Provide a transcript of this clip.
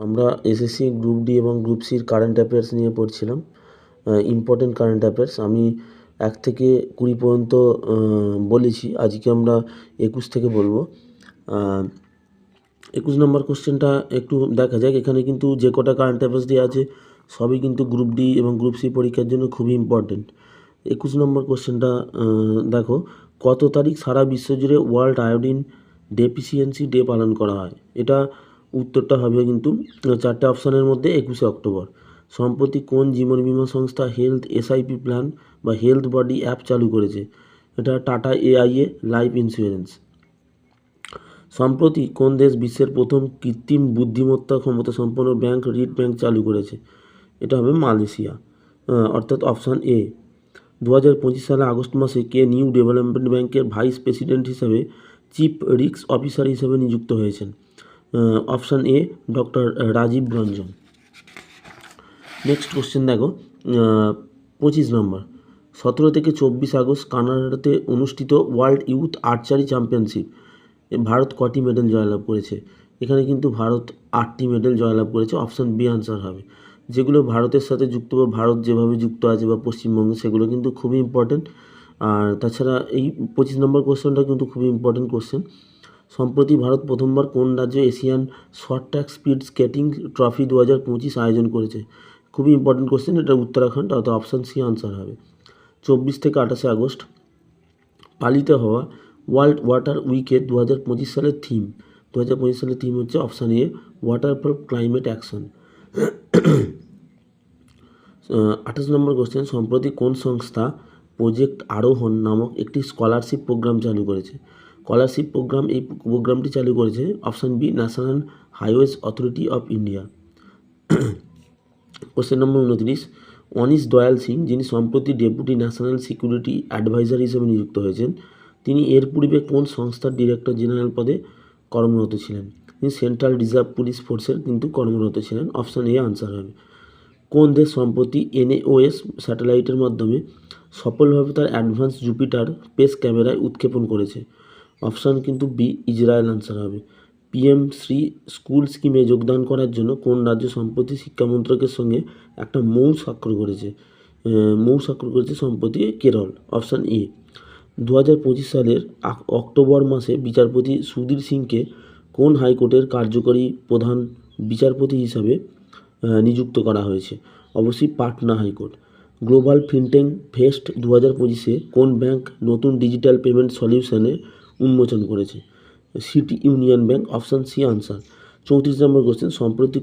আমরা SSC group D এবং group সির current affairs নিয়ে পড়ছিলাম। ইম্পর্টেন্ট কারেন্ট অ্যাফেয়ার্স আমি 1 থেকে 20 পর্যন্ত বলেছি। আজকে আমরা 21 থেকে বলবো। 21 নম্বর কোশ্চেনটা একটু দেখা যাক। এখানে কিন্তু যে কটা কারেন্ট অ্যাফেয়ার্স দেওয়া আছে সবই কিন্তু গ্রুপ ডি এবং গ্রুপ সি পরীক্ষার জন্য খুবই ইম্পর্টেন্ট। 21 নম্বর কোশ্চেনটা দেখো, কত তারিখ সারা বিশ্বজুড়ে ওয়ার্ল্ড আয়োডিন ডেফিসিয়েন্সি ডে পালন করা হয়? এটা উত্তরটা হবে কিন্তু 4টে অপশানের মধ্যে 21শে অক্টোবর। সম্প্রতি কোন জীবন বীমা সংস্থা হেলথ এসআইপি প্ল্যান বা হেলথ বডি অ্যাপ চালু করেছে? এটা টাটা এআইএ লাইফ ইন্স্যুরেন্স। সম্প্রতি কোন দেশ বিশ্বের প্রথম কৃত্রিম বুদ্ধিমত্তা ক্ষমতা সম্পন্ন ব্যাংক রিট ব্যাংক চালু করেছে? এটা হবে মালয়েশিয়া, অর্থাৎ অপশান এ। 2025 সালে আগস্ট মাসে কে নিউ ডেভেলপমেন্ট ব্যাংকের ভাইস প্রেসিডেন্ট হিসেবে চিফ রিস্ক অফিসার হিসেবে নিযুক্ত হয়েছেন? Option A, doctor Rajiv Ranjan. Next question দেখো, 25 নম্বর। 17 থেকে 24 আগস্ট কানাডাতে অনুষ্ঠিত world youth archery championship Bharat কটি মেডেল জয়লাভ করেছে? এখানে কিন্তু ভারত 8টি মেডেল জয়লাভ করেছে। অপশান বি আনসার হবে। যেগুলো ভারতের সাথে যুক্ত বা ভারত যেভাবে যুক্ত আছে বা পশ্চিমবঙ্গে, সেগুলো কিন্তু খুবই ইম্পর্টেন্ট। আর তাছাড়া এই 25 নম্বর কোশ্চেনটা কিন্তু খুবই ইম্পর্টেন্ট কোশ্চেন। সম্প্রতি ভারত প্রথমবার কোন রাজ্যে Asian short track speed skating trophy 2025 আয়োজন করেছে? খুবই ইম্পর্টেন্ট কোশ্চেন, এটা উত্তরাখণ্ড, অর্থাৎ অপশান সি আনসার হবে। 24 থেকে 28 আগস্ট পালিত হওয়া ওয়ার্ল্ড ওয়াটার উইকের 2025 সালের থিম? 2025 সালের থিম হচ্ছে option A, water for climate action. 28 number question. সম্প্রতি কোন সংস্থা প্রজেক্ট আরোহণ নামক একটি স্কলারশিপ প্রোগ্রাম চালু করেছে? স্কলারশিপ প্রোগ্রাম, এই প্রোগ্রামটি চালু করেছে option B, national highways authority of India. Question number 29। Anish Dayal Singh, যিনি সম্প্রতি ডেপুটি ন্যাশনাল সিকিউরিটি অ্যাডভাইজার হিসেবে নিযুক্ত হয়েছেন, তিনি এর পূর্বে কোন সংস্থার ডিরেক্টর জেনারেল পদে কর্মরত ছিলেন? তিনি সেন্ট্রাল রিজার্ভ পুলিশ ফোর্সের কিন্তু কর্মরত ছিলেন। অপশান এ আনসার হবে। কোন দেশ সম্প্রতি এনএওএস স্যাটেলাইটের মাধ্যমে সফলভাবে তার অ্যাডভান্স জুপিটার স্পেস ক্যামেরায় উৎক্ষেপণ করেছে? অপশান কিন্তু বি, ইসরায়েল আনসার হবে। পিএম শ্রী স্কুল স্কিমে যোগদান করার জন্য কোন রাজ্য সম্প্রতি শিক্ষা মন্ত্রকের সঙ্গে একটা মৌ স্বাক্ষর করেছে? সম্প্রতি কেরল। Option A. 2025 সালের অক্টোবর মাসে বিচারপতি সুধীর সিংকে কোন হাইকোর্টের কার্যকরী প্রধান বিচারপতি হিসাবে নিযুক্ত করা হয়েছে? অবশ্যই Patna high court. Global fintech fest 2025-এ কোন ব্যাংক নতুন ডিজিটাল পেমেন্ট সলিউশনে উন্মোচন করেছে? City Union Bank. Option C answer. 34 number question. সম্প্রতি